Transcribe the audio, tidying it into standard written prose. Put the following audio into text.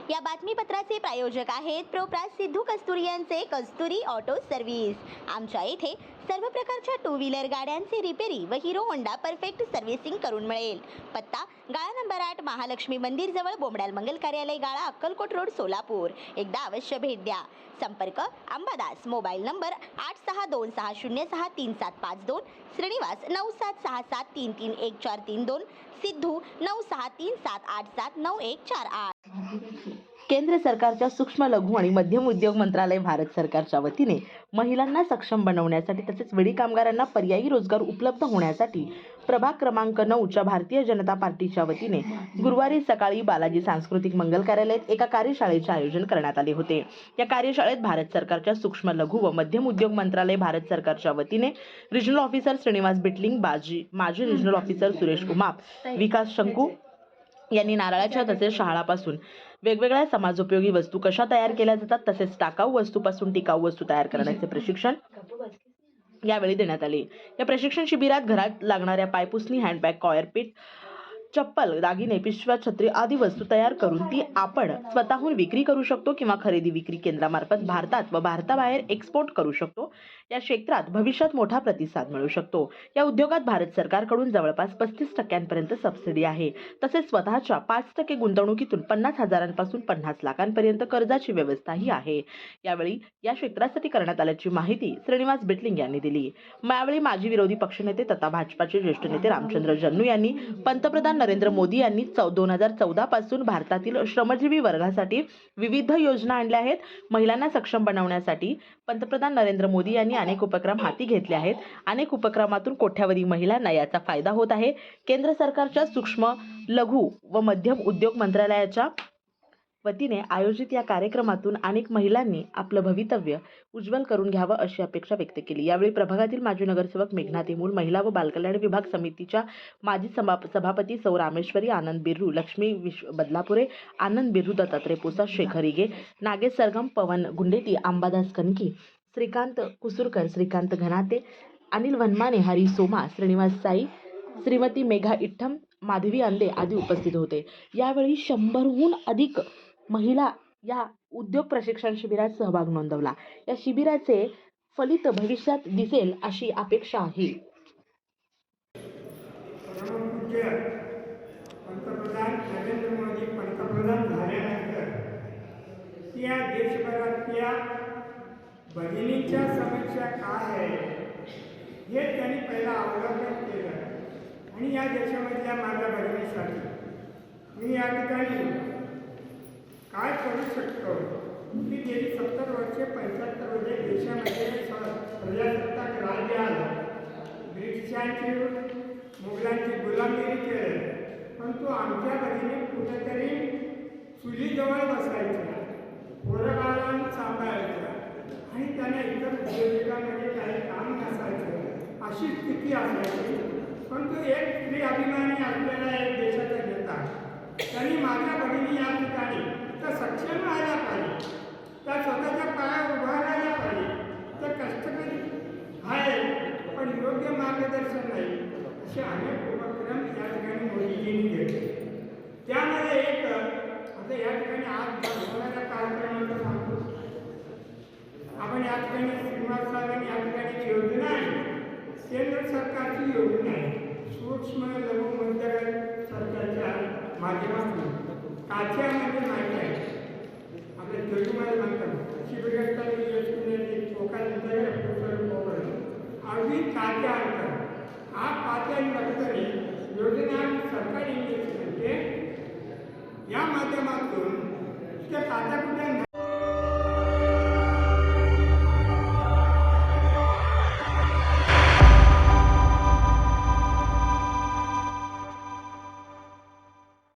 या बातमीपत्राचे प्रायोजक आहेत प्रोप्रास सिद्धू कस्तुरी यांचे कस्तुरी ऑटो सर्व्हिस। आमच्या इथे सर्व प्रकारच्या टू व्हीलर गाड्यांचे रिपेरी व हिरो होंडा परफेक्ट सर्व्हिसिंग करून मिळेल। पत्ता गाळा नंबर 8 महालक्ष्मी मंदिर जवळ बोमडाल मंगल कार्यालय गाळा अक्कलकोट रोड सोलापूर। एकदा अवश्य भेट द्या। संपर्क अंबादास, मोबाईल नंबर 8626063752, श्रीनिवास 9766733142, सिद्धू 9637879148। केंद्र सरकारच्या सूक्ष्म लघु आणि मध्यम उद्योग मंत्रालय भारत सरकारच्या वतीने महिलांना सक्षम बनवण्यासाठी तसेच वेळी कामगारांना पर्यायी रोजगार उपलब्ध होण्यासाठी प्रभाग क्रमांक 9च्या भारतीय जनता पार्टीच्या वतीने गुरुवारी सकाळी बालाजी सांस्कृतिक मंगल कार्यालयात एका कार्यशाळेचे आयोजन करण्यात आले होते। या कार्यशाळेत भारत सरकारच्या सूक्ष्म लघु व मध्यम उद्योग मंत्रालय भारत सरकारच्या वतीने रिजनल ऑफिसर श्रीनिवास बिटलिंग, माजी रिजनल ऑफिसर सुरेश उमाप, विकास शंकू यांनी नारळाच्या तसेच शहाळापासून वेगवेगळ्या समाजोपयोगी वस्तू कशा तयार केल्या जातात तसेच टाकाऊ वस्तूपासून टिकाऊ वस्तू तयार करण्याचे प्रशिक्षण यावेळी देण्यात आले। या प्रशिक्षण शिबिरात घरात लागणाऱ्या पायपुसणी, हँडबॅग, कॉयरपीट, चप्पल, दागिने, पिशव्या, छत्री आदी वस्तू तयार करून ती आपण स्वतःहून विक्री करू शकतो किंवा खरेदी विक्री केंद्रामार्फत भारतात व भारताबाहेर एक्सपोर्ट करू शकतो। या क्षेत्रात भविष्यात मोठा प्रतिसाद मिळू शकतो। या उद्योगात भारत सरकारकडून जवळपास 35% सबसिडी आहे। तसेच स्वतःच्या 5% गुंतवणुकीतून 50,000पासून 50 लाखांपर्यंत कर्जाची व्यवस्थाही आहे। यावेळी या क्षेत्रासाठी करण्यात आल्याची माहिती श्रीनिवास बिटलिंग यांनी दिली। यावेळी माजी विरोधी पक्षनेते तथा भाजपाचे ज्येष्ठ नेते रामचंद्र जन्नू यांनी पंतप्रधान नरेंद्र मोदी यांनी 2014 पासून भारतातील श्रमजीवी वर्गासाठी विविध योजना आणल्या आहेत। महिलांना सक्षम बनवण्यासाठी पंतप्रधान नरेंद्र मोदी यांनी अनेक उपक्रम हाती घेतले आहेत। अनेक उपक्रमातून कोट्यावधी महिलांना याचा फायदा होत आहे। केंद्र सरकारच्या सूक्ष्म लघु व मध्यम उद्योग मंत्रालयाच्या वतीने आयोजित या कार्यक्रमातून अनेक महिलांनी आपलं भवितव्य उज्ज्वल करून घ्यावं अशी अपेक्षा व्यक्त केली। यावेळी प्रभागातील माजी नगरसेवक मेघना तेमूल, महिला व बालकल्याण विभाग समितीच्या माजी सभापती सौ रामेश्वरी, आनंद बिर्रू, लक्ष्मी बदलापुरे, आनंद बिर्रू, दत्तात्रय पोसा, शेखर इगे, नागेश सरगम, पवन गुंडेटी, अंबादास कनकी, श्रीकांत कुसुरकर, श्रीकांत घनाते, अनिल वनमाने, हरी सोमा, श्रीनिवास साई, श्रीमती मेघा इठ्ठम, माधवी अंदे आदी उपस्थित होते। यावेळी 100हून अधिक महिला या उद्योग प्रशिक्षण शिबिरात सहभाग नोंदवला। या शिबिराचे फलित भविष्यात दिसेल अशी अपेक्षा आहे। पंतप्रधान नरेंद्र मोदी पंतप्रधान झाल्यानंतर या देशभरातल्या भगिनींच्या समस्या काय आहे हे त्यांनी पहिला अवलोकन केलं आणि या देशामधल्या माझ्या भगिनीसाठी मी या ठिकाणी काय करू शकतो की गेली 70 वर्षे 75 वर्षे देशामध्ये प्रजासत्ताक राज्य आलं, ब्रिटिशांची मुघलांची गुलामगिरी केली, परंतु आमच्या भगिनी कुठेतरी चुलीजवळ बसायच्या, पोरबाळांना सांभाळायच्या आणि त्यांना इतर उद्योजकांमध्ये काही काम नसायचं अशी स्थिती असायची। परंतु एक स्त्री अभिमानी असलेला एक देशाचा नेता त्यांनी माझ्या भगिनी या ठिकाणी त्या सक्षम राहायला पाहिजे, त्या स्वतःच्या पायावर उभा राहायला पाहिजे, त्या कष्टकरी आहे पण योग्य मार्गदर्शन नाही, असे अनेक उपक्रम या ठिकाणी मोदीजींनी घेतले। त्यामध्ये एक आता या ठिकाणी आज होणाऱ्या कार्यक्रमाचं सांगतो आपण। या ठिकाणी श्रीनिवास साहेबांनी या ठिकाणी योजना आहे, केंद्र सरकारची योजना आहे, सूक्ष्म लघु मध्यम सरकारच्या माध्यमातून काच्यामध्ये माहिती आहे आपल्या तेलुगुमध्ये म्हणतात शिबिरग्रस्त अगदी काच्या अंतर हा काच्या अंतरी योजना सरकारी इंग्लिश या माध्यमातून त्या काचा कुठे